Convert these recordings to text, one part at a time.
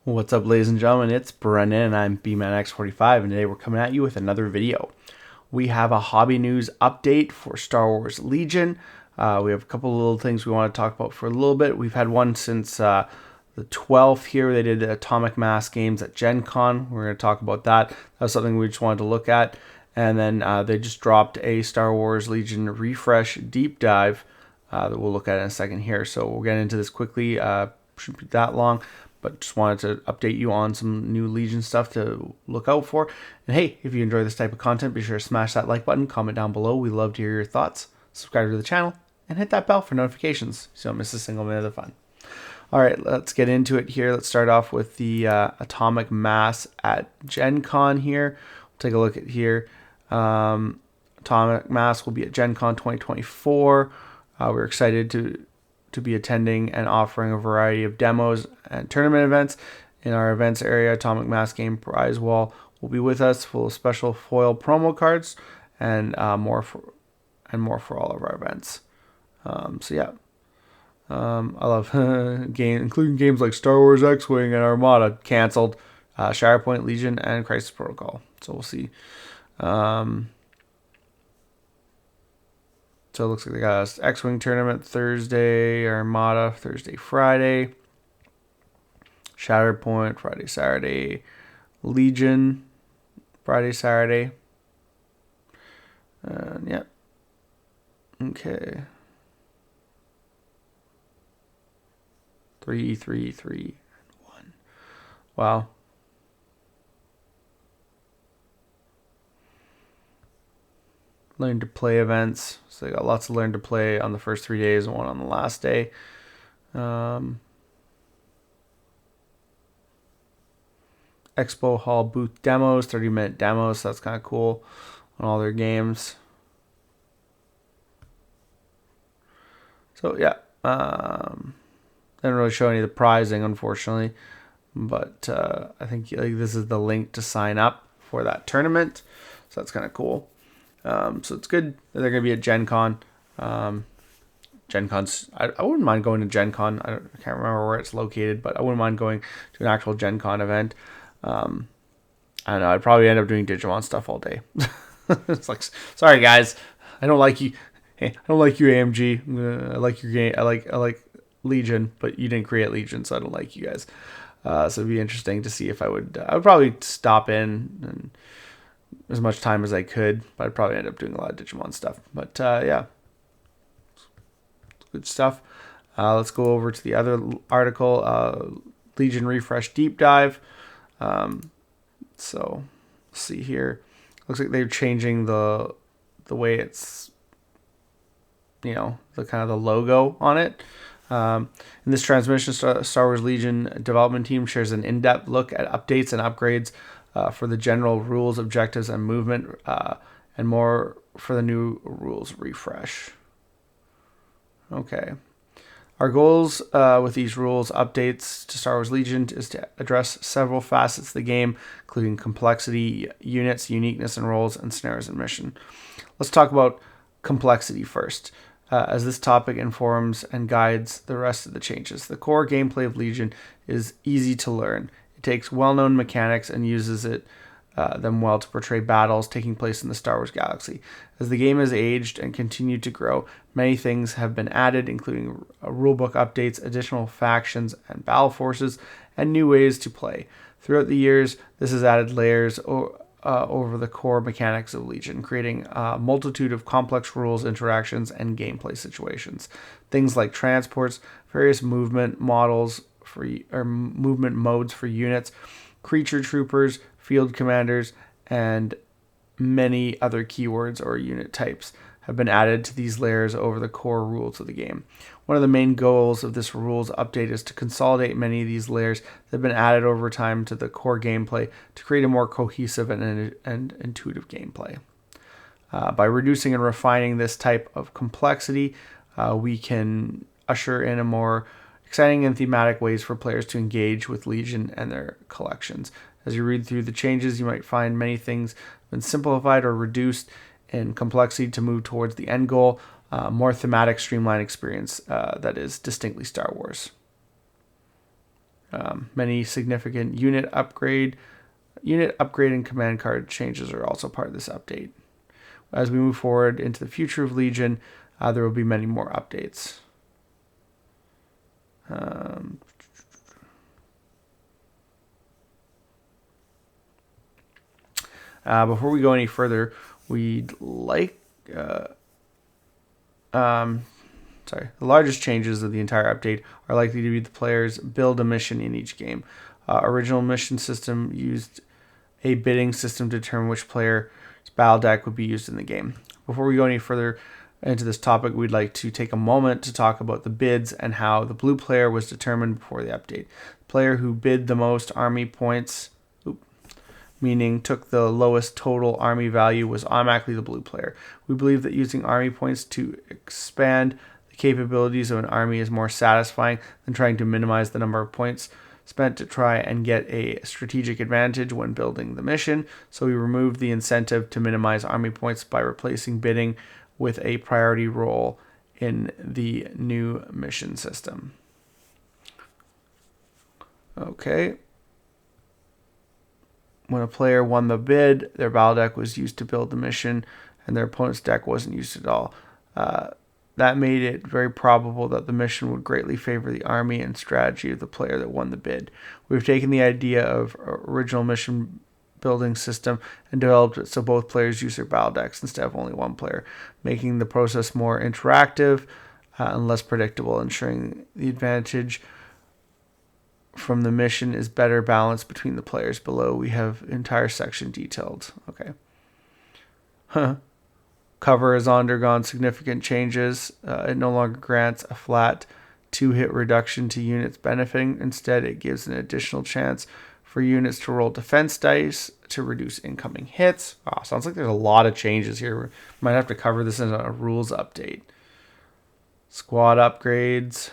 What's up, ladies and gentlemen? It's Brennan and I'm BManX45, and today we're coming at you with another video. We have a hobby news update for Star Wars Legion. We have a couple of little things we want to talk about for a little bit. We've had one since the 12th here. They did the Atomic Mass games at Gencon. We're going to talk about that. That was something we just wanted to look at. And then they just dropped a Star Wars Legion refresh deep dive that we'll look at in a second here. So we'll get into this quickly. Shouldn't be that long, but just wanted to update you on some new Legion stuff to look out for. And hey, if you enjoy this type of content, be sure to smash that like button, comment down below. We love to hear your thoughts. Subscribe to the channel and hit that bell for notifications so you don't miss a single minute of the fun. All right, let's get into it here. Let's start off with the Atomic Mass at Gen Con here. We'll take a look at here. Atomic Mass will be at Gen Con 2024. We're excited to be attending and offering a variety of demos and tournament events. In our events area, Atomic Mass game prize wall will be with us, full of special foil promo cards and more for all of our events. So yeah, I love including games like Star Wars X-Wing and Armada canceled, Shatterpoint Legion and Crisis Protocol. So we'll see. So it looks like they got a X-Wing tournament Thursday, Armada Thursday, Friday, Shatterpoint Friday, Saturday, Legion Friday, Saturday. And yeah. Okay. 3, 3, 3, and 1. Wow. Learn to play events. So they got lots of learn to play on the first 3 days and one on the last day. Expo Hall booth demos, 30-minute demos. So that's kind of cool on all their games. So yeah, didn't really show any of the prizing, unfortunately, but I think this is the link to sign up for that tournament. So that's kind of cool. So it's good that they're going to be at Gen Con. Gen Con's, I wouldn't mind going to Gen Con. I can't remember where it's located, but I wouldn't mind going to an actual Gen Con event. I don't know. I'd probably end up doing Digimon stuff all day. It's like, sorry guys, I don't like you. Hey, I don't like you, AMG. I like your game. I like Legion, but you didn't create Legion, so I don't like you guys. So it'd be interesting to see if I would probably stop in and as much time as I could, but I'd probably end up doing a lot of Digimon stuff. But yeah, good stuff. Let's go over to the other article, Legion Refresh Deep Dive. So let's see here. Looks like they're changing the way it's, the kind of the logo on it. In this transmission, Star Wars Legion development team shares an in-depth look at updates and upgrades for the general rules, objectives, and movement, and more for the new rules refresh. Okay. Our goals with these rules updates to Star Wars Legion is to address several facets of the game, including complexity, units, uniqueness, and roles, and snares and mission. Let's talk about complexity first, as this topic informs and guides the rest of the changes. The core gameplay of Legion is easy to learn. It takes well-known mechanics and uses them well to portray battles taking place in the Star Wars galaxy. As the game has aged and continued to grow, many things have been added, including rulebook updates, additional factions and battle forces, and new ways to play. Throughout the years, this has added layers over the core mechanics of Legion, creating a multitude of complex rules, interactions, and gameplay situations. Things like transports, various movement modes for units, creature troopers, field commanders, and many other keywords or unit types have been added to these layers over the core rules of the game. One of the main goals of this rules update is to consolidate many of these layers that have been added over time to the core gameplay to create a more cohesive and intuitive gameplay. By reducing and refining this type of complexity, we can usher in a more exciting and thematic ways for players to engage with Legion and their collections. As you read through the changes, you might find many things have been simplified or reduced in complexity to move towards the end goal, more thematic, streamlined experience that is distinctly Star Wars. Many significant unit upgrade and command card changes are also part of this update. As we move forward into the future of Legion, there will be many more updates. Before we go any further, we'd like the largest changes of the entire update are likely to be the players build a mission in each game. Original mission system used a bidding system to determine which player's battle deck would be used in the game. Before we go any further into this topic, we'd like to take a moment to talk about the bids and how the blue player was determined before the update. The player who bid the most army points, meaning took the lowest total army value, was automatically the blue player. We believe that using army points to expand the capabilities of an army is more satisfying than trying to minimize the number of points spent to try and get a strategic advantage when building the mission. So we removed the incentive to minimize army points by replacing bidding with a priority role in the new mission system. Okay. When a player won the bid, their battle deck was used to build the mission, and their opponent's deck wasn't used at all. That made it very probable that the mission would greatly favor the army and strategy of the player that won the bid. We've taken the idea of original mission building system and developed it so both players use their battle decks instead of only one player, making the process more interactive and less predictable, ensuring the advantage from the mission is better balanced between the players. Below we have entire section detailed. Okay. Cover has undergone significant changes. It no longer grants a flat 2-hit reduction to units benefiting. Instead, it gives an additional chance for units to roll defense dice to reduce incoming hits. Oh, sounds like there's a lot of changes here. We might have to cover this in a rules update. Squad upgrades.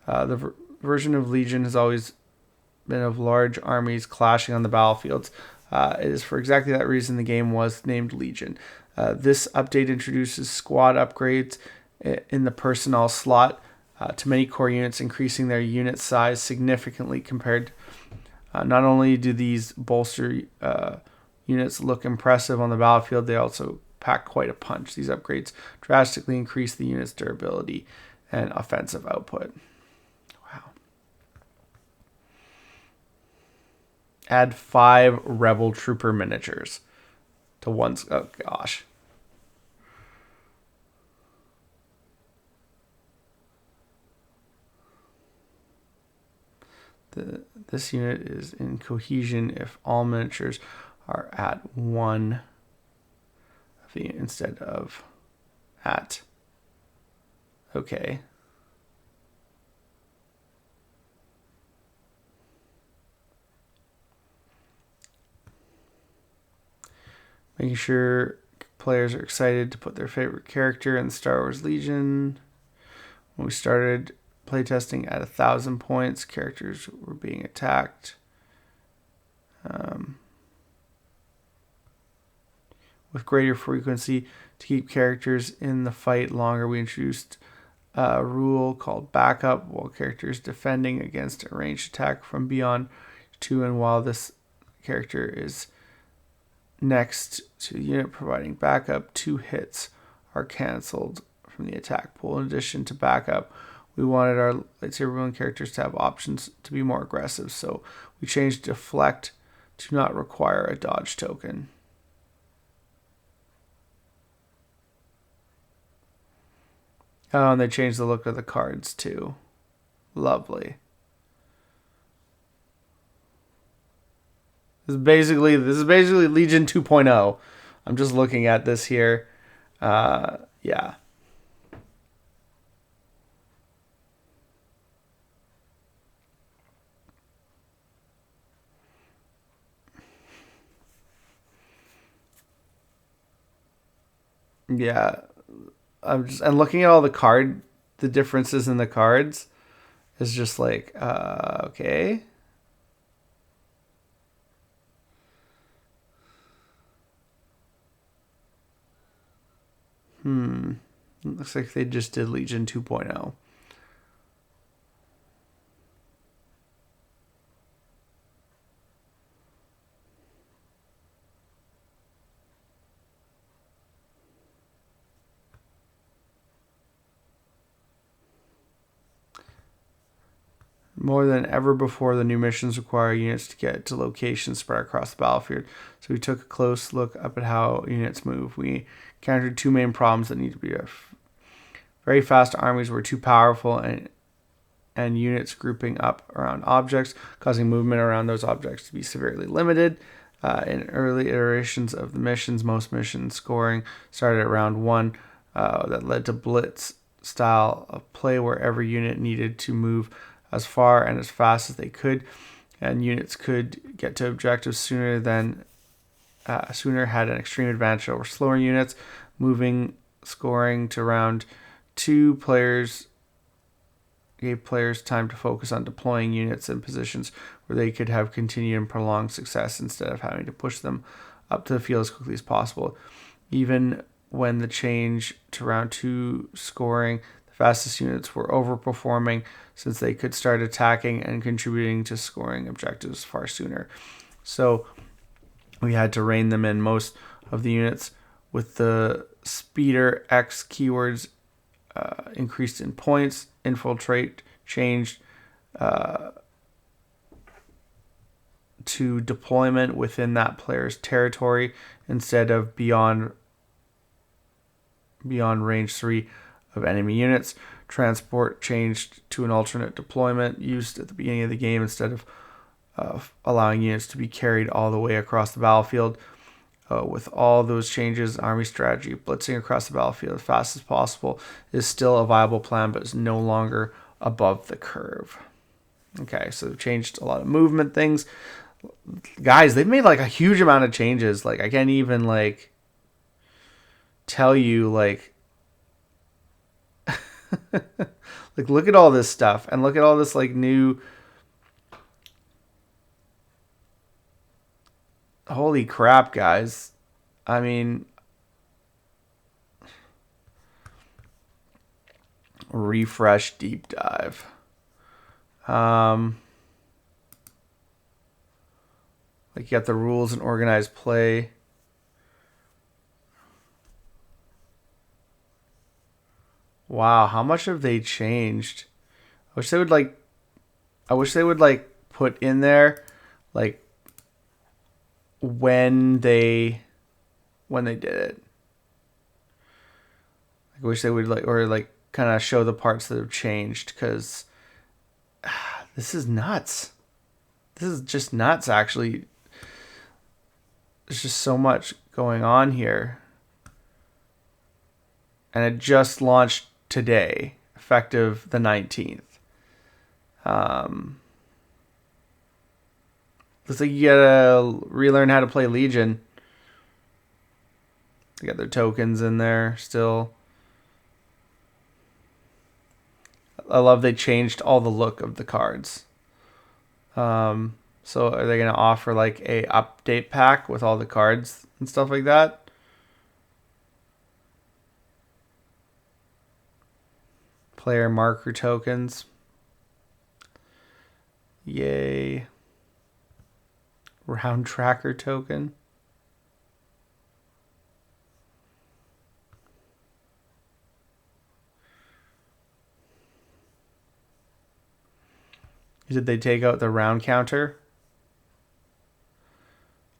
The version of Legion has always been of large armies clashing on the battlefields. It is for exactly that reason the game was named Legion. This update introduces squad upgrades in the personnel slot to many core units, increasing their unit size significantly compared. Not only do these bolster units look impressive on the battlefield, they also pack quite a punch. These upgrades drastically increase the unit's durability and offensive output. Add 5 Rebel Trooper miniatures to one. Oh gosh. This unit is in cohesion if all miniatures are at 1 instead of at. Okay. Making sure players are excited to put their favorite character in the Star Wars Legion. When we started playtesting at 1,000 points, characters were being attacked. With greater frequency to keep characters in the fight longer, we introduced a rule called backup while characters defending against a ranged attack from beyond 2, and while this character is next to the unit providing backup, 2 hits are cancelled from the attack pool. In addition to backup, we wanted our lightsaber wielding characters to have options to be more aggressive, so we changed deflect to not require a dodge token. Oh, and they changed the look of the cards too. Lovely. This is basically Legion 2.0. I'm just looking at this here. Yeah. Yeah. And looking at all the differences in the cards is just like, okay. Looks like they just did Legion 2.0. More than ever before, the new missions require units to get to locations spread across the battlefield. So we took a close look up at how units move. We encountered two main problems that need to be very fast armies were too powerful, and units grouping up around objects, causing movement around those objects to be severely limited. In early iterations of the missions, most mission scoring started at round 1. That led to blitz style of play where every unit needed to move as far and as fast as they could, and units could get to objectives sooner, had an extreme advantage over slower units. Moving scoring to round 2 gave players time to focus on deploying units in positions where they could have continued and prolonged success instead of having to push them up to the field as quickly as possible. Even when the change to round 2 scoring, the fastest units were overperforming since they could start attacking and contributing to scoring objectives far sooner. So we had to rein them in. Most of the units with the speeder X keywords increased in points. Infiltrate changed to deployment within that player's territory instead of beyond range 3 of enemy units. Transport changed to an alternate deployment used at the beginning of the game instead of allowing units to be carried all the way across the battlefield. With all those changes, army strategy, blitzing across the battlefield as fast as possible is still a viable plan, but is no longer above the curve. Okay, so they've changed a lot of movement things. Guys, they've made like a huge amount of changes. Like I can't even like tell you like like look at all this stuff and look at all this like new. Holy crap, guys. I mean, refresh deep dive. Like you got the rules and organized play. Wow, how much have they changed? I wish they would put in there like when they did it. I wish they would kind of show the parts that have changed, because this is nuts. This is just nuts, actually. There's just so much going on here. And it just launched today, effective the 19th. Looks like you gotta relearn how to play Legion. They got their tokens in there still. I love they changed all the look of the cards. So are they gonna offer like a update pack with all the cards and stuff like that? Player marker tokens. Yay. Round tracker token. Did they take out the round counter?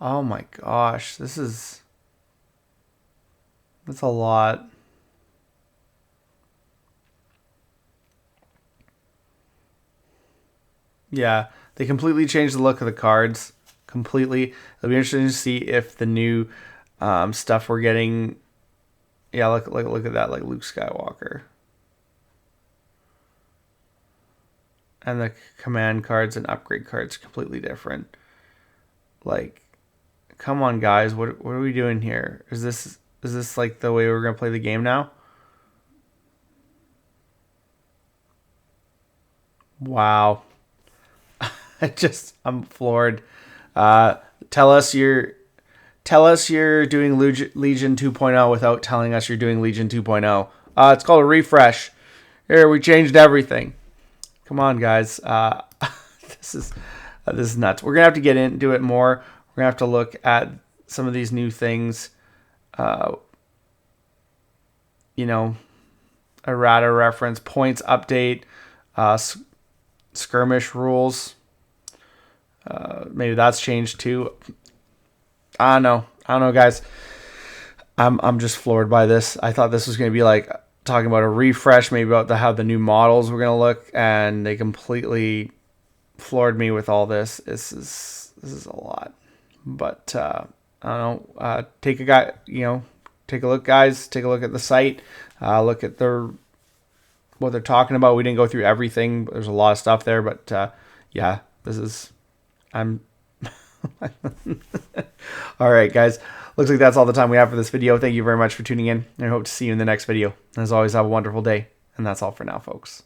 Oh my gosh, that's a lot. Yeah, they completely changed the look of the cards. Completely. It'll be interesting to see if the new stuff we're getting. Yeah, look at that, like Luke Skywalker. And the command cards and upgrade cards completely different. Like, come on, guys, what are we doing here? Is this like the way we're gonna play the game now? Wow. I'm floored. Tell us you're doing Legion 2.0 without telling us you're doing Legion 2.0. It's called a refresh. Here, we changed everything. Come on, guys. This is nuts. We're gonna have to get into it more. We're gonna have to look at some of these new things. Errata reference, points update, skirmish rules. Maybe that's changed too. I don't know, guys. I'm just floored by this. I thought this was going to be like talking about a refresh, maybe about how the new models were going to look, and they completely floored me with all this. This is a lot, but I don't know. Take a look, guys. Take a look at the site. Look at what they're talking about. We didn't go through everything. There's a lot of stuff there, but yeah, I'm. All right, guys. Looks like that's all the time we have for this video. Thank you very much for tuning in, and I hope to see you in the next video. As always, have a wonderful day, and that's all for now, folks.